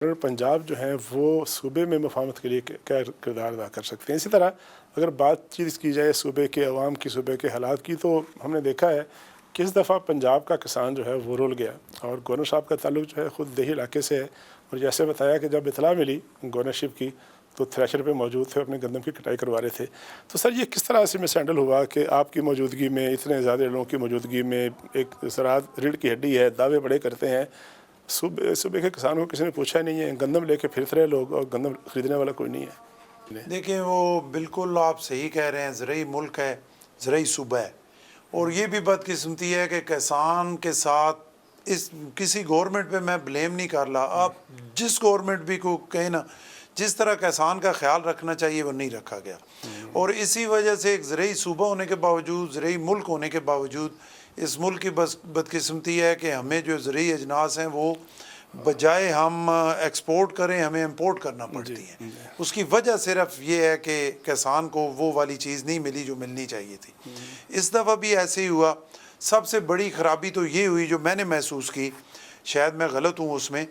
اور پنجاب جو ہیں وہ صوبے میں مفاہمت کے لیے کیا کردار ادا کر سکتے ہیں. اسی طرح اگر بات چیت کی جائے صوبے کے عوام کی، صوبے کے حالات کی، تو ہم نے دیکھا ہے کہ اس دفعہ پنجاب کا کسان جو ہے وہ رول گیا، اور گورنر صاحب کا تعلق جو ہے خود دیہی علاقے سے ہے. اور جیسے بتایا کہ جب اطلاع ملی گورنرشپ کی تو تھریشر پہ موجود تھے، اپنے گندم کی کٹائی کروا رہے تھے. تو سر یہ کس طرح سے میں سینڈل ہوا کہ آپ کی موجودگی میں، اتنے زیادہ لوگوں کی موجودگی میں، ایک زراعت ریڑھ کی ہڈی ہے، دعوے بڑے کرتے ہیں، صوبے کے کسانوں کو کسی نے پوچھا نہیں ہے، گندم لے کے پھرتے رہے لوگ اور گندم خریدنے والا کوئی نہیں ہے. دیکھیں وہ بالکل آپ صحیح کہہ رہے ہیں، زرعی ملک ہے، زرعی صوبہ ہے، اور یہ بھی بدقسمتی ہے کہ کسان کے ساتھ کسی گورنمنٹ پہ میں بلیم نہیں کر رہا، آپ جس گورنمنٹ بھی کو کہیں نا، جس طرح کسان کا خیال رکھنا چاہیے وہ نہیں رکھا گیا. اور اسی وجہ سے ایک زرعی صوبہ ہونے کے باوجود، زرعی ملک ہونے کے باوجود، اس ملک کی بدقسمتی ہے کہ ہمیں جو زرعی اجناس ہیں وہ بجائے ہم ایکسپورٹ کریں ہمیں امپورٹ کرنا پڑتی ہے. اس کی وجہ صرف یہ ہے کہ کسان کو وہ والی چیز نہیں ملی جو ملنی چاہیے تھی. اس دفعہ بھی ایسے ہی ہوا. سب سے بڑی خرابی تو یہ ہوئی جو میں نے محسوس کی، شاید میں غلط ہوں اس میں،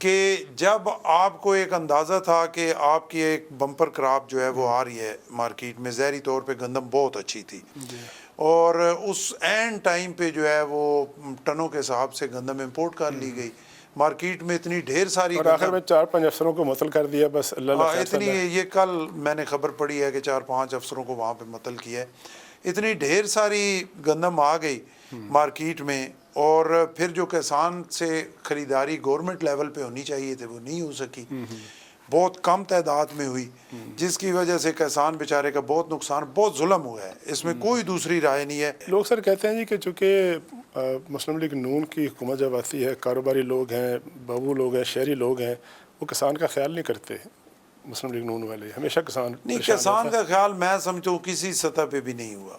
کہ جب آپ کو ایک اندازہ تھا کہ آپ کی ایک بمپر کراپ جو ہے وہ آ رہی ہے مارکیٹ میں، ظاہری طور پہ گندم بہت اچھی تھی، اور اس اینڈ ٹائم پہ جو ہے وہ ٹنوں کے حساب سے گندم امپورٹ کر لی گئی مارکیٹ میں. اتنی ڈھیر ساری اور آخر میں 4-5 افسروں کو معطل کر دیا، بس اللہ اتنی، یہ کل میں نے خبر پڑھی ہے کہ 4-5 افسروں کو وہاں پہ معطل کیا ہے. اتنی ڈھیر ساری گندم آ گئی مارکیٹ میں، اور پھر جو کسان سے خریداری گورنمنٹ لیول پہ ہونی چاہیے تھے وہ نہیں ہو سکی، بہت کم تعداد میں ہوئی، جس کی وجہ سے کسان بیچارے کا بہت نقصان، بہت ظلم ہوا ہے. اس میں کوئی دوسری رائے نہیں ہے. لوگ سر کہتے ہیں جی کہ چونکہ مسلم لیگ نون کی حکومت جب آتی ہے، کاروباری لوگ ہیں، بابو لوگ ہیں، شہری لوگ ہیں، وہ کسان کا خیال نہیں کرتے. مسلم لیگ نون والے ہمیشہ کسان نہیں، کسان کا خیال میں سمجھوں کسی سطح پہ بھی نہیں ہوا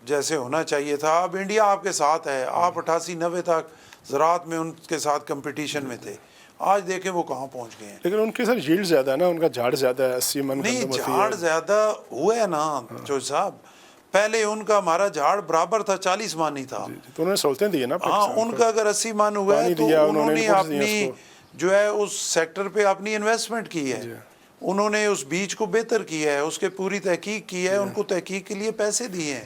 جیسے ہونا چاہیے تھا. اب انڈیا آپ کے ساتھ ہے، آپ 88-90 تک زراعت میں ان کے ساتھ کمپٹیشن میں تھے، آج دیکھیں وہ کہاں پہنچ گئے ہیں. لیکن ان کی سر ییلڈ زیادہ ہے نا، ان کا جھاڑ زیادہ ہے، 80 من نہیں، گندم ہوتی ہے. جھاڑ زیادہ ہوا ہے نا چوہدری صاحب، پہلے ان کا ہمارا جھاڑ برابر تھا، 40 من ہی تھا. تو انہوں نے سہولتیں دی ہیں نا. ہاں، ان کا اگر 80 من ہوا ہے تو انہوں نے اپنی جو ہے اس سیکٹر پہ اپنی انویسٹمنٹ کی ہے، انہوں نے اس بیج کو بہتر کیا ہے، اس کے پوری تحقیق کی ہے، ان کو تحقیق کے لیے پیسے دیے ہیں.